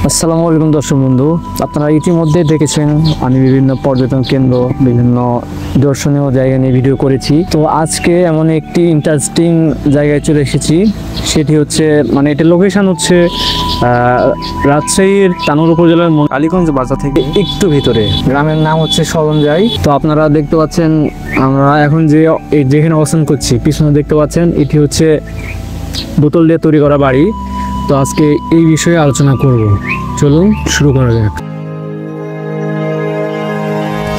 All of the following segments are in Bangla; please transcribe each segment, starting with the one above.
আসসালামু আলাইকুম দর্শক বন্ধু, আপনারা ইতিমধ্যে দেখেছেন আমি বিভিন্ন পর্যটন কেন্দ্র, বিভিন্ন দর্শনীয় জায়গা নিয়ে ভিডিও করেছি। তো আজকে এমন একটি ইন্টারেস্টিং জায়গায় চলে এসেছি, সেটি হচ্ছে এটার লোকেশন হচ্ছে রাজশাহীর তানোর উপজেলার আলীগঞ্জ বাজার থেকে একটু ভিতরে। গ্রামের নাম হচ্ছে সরঞ্জাই। তো আপনারা দেখতে পাচ্ছেন আমরা এখন যেখানে অবস্থান করছি, পিছনে দেখতে পাচ্ছেন এটি হচ্ছে বোতল দিয়ে তৈরি করা বাড়ি। তো আজকে এই বিষয়ে আলোচনা করব, চলুন শুরু করা যাক।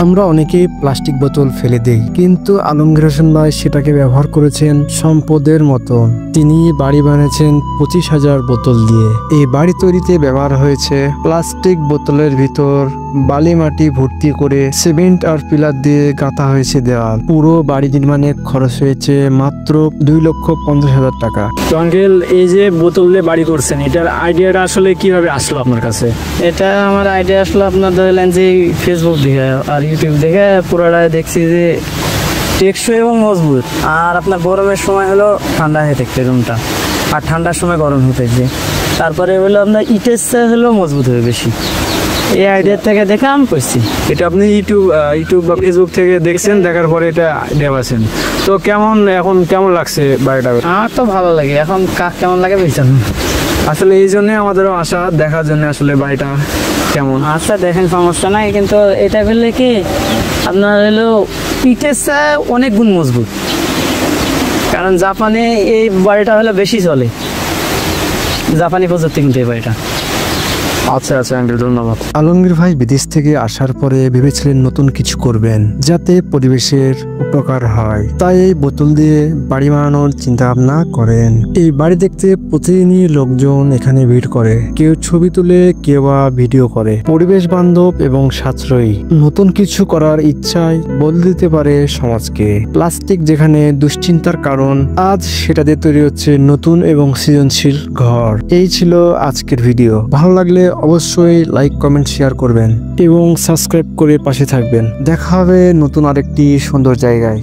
আমরা অনেকেই প্লাস্টিক বোতল ফেলে দেই, কিন্তু আলমগীর হোসেন ভাই সেটাকে ব্যবহার করেছেন সম্পদের মতো। তিনি বাড়ি বানিয়েছেন 25,000 বোতল দিয়ে। এই বাড়ি তৈরিতে ব্যবহার হয়েছে প্লাস্টিক বোতলের ভিতর বালি মাটি ভর্তি করে সিমেন্ট আর পিলার দিয়ে গাঁথা হয়েছে দেওয়াল। পুরো বাড়ি নির্মাণে খরচ হয়েছে মাত্র 2,50,000 টাকা। তো আঙ্কেল, এই যে বোতল দিয়ে বাড়ি করছেন, এটার আইডিয়াটা আসলে কিভাবে আসলো আপনার কাছে? এটা আমার আইডিয়া আসলো আপনার ধরলেন যে ফেসবুক দেখে আর ইউটিউব দেখে পুরোটাই দেখছি যে টেকসই এবং মজবুত। আর আপনার গরমের সময় হলো ঠান্ডা হয়ে থাকতে রুমটা, আর ঠান্ডার সময় গরম হতেছে। তারপরে হলো আপনার ইটের চেয়ে হলো মজবুত হবে বেশি। এই আইডিয়া থেকে দেখে আমি করছি। এটা আপনি ইউটিউব বা ফেসবুক থেকে দেখছেন, দেখার পরে এটা আইডিয়া পাচ্ছেন। তো এখন কেমন লাগছে বাড়িটা? আমার তো ভালো লাগে। এখন কাক কেমন লাগে বুঝছেন? আসলে এই জন্যই আমাদেরও আশা দেখার জন্য আসলে বাড়িটা কেমন। আচ্ছা দেখেন, সমস্যা নাই, কিন্তু এটা করলে কি আপনার হলো ইটের চেয়ে অনেক গুণ মজবুত। কারণ জাপানে এই বাড়িটা হলো বেশি চলে, জাপানি প্রযুক্তি কিন্তু এই বাড়িটা। আচ্ছা আঙ্কেল, ধন্যবাদ। আলমগীর ভাই বিদেশ থেকে আসার পরে ভেবেছিলেন নতুন কিছু করবেন যাতে পরিবেশের উপকার হয়, তাই এই বোতল দিয়ে বাড়ি বানানোর চিন্তা ভাবনা করেন। এই বাড়ি দেখতে প্রতিদিনই লোকজন এখানে ভিড় করে, কেউ ছবি তুলে, কেউ বা ভিডিও করে। পরিবেশ বান্ধব এবং সাশ্রয়ী নতুন কিছু করার ইচ্ছায় বদলে দিতে পারে সমাজকে। প্লাস্টিক যেখানে দুশ্চিন্তার কারণ, আজ সেটা দিয়ে তৈরি হচ্ছে নতুন এবং সৃজনশীল ঘর। এই ছিল আজকের ভিডিও। ভালো লাগলে অবশ্যই লাইক, কমেন্ট, শেয়ার করবেন এবং সাবস্ক্রাইব করে পাশে থাকবেন। দেখা হবে নতুন আরেকটি সুন্দর জায়গায়।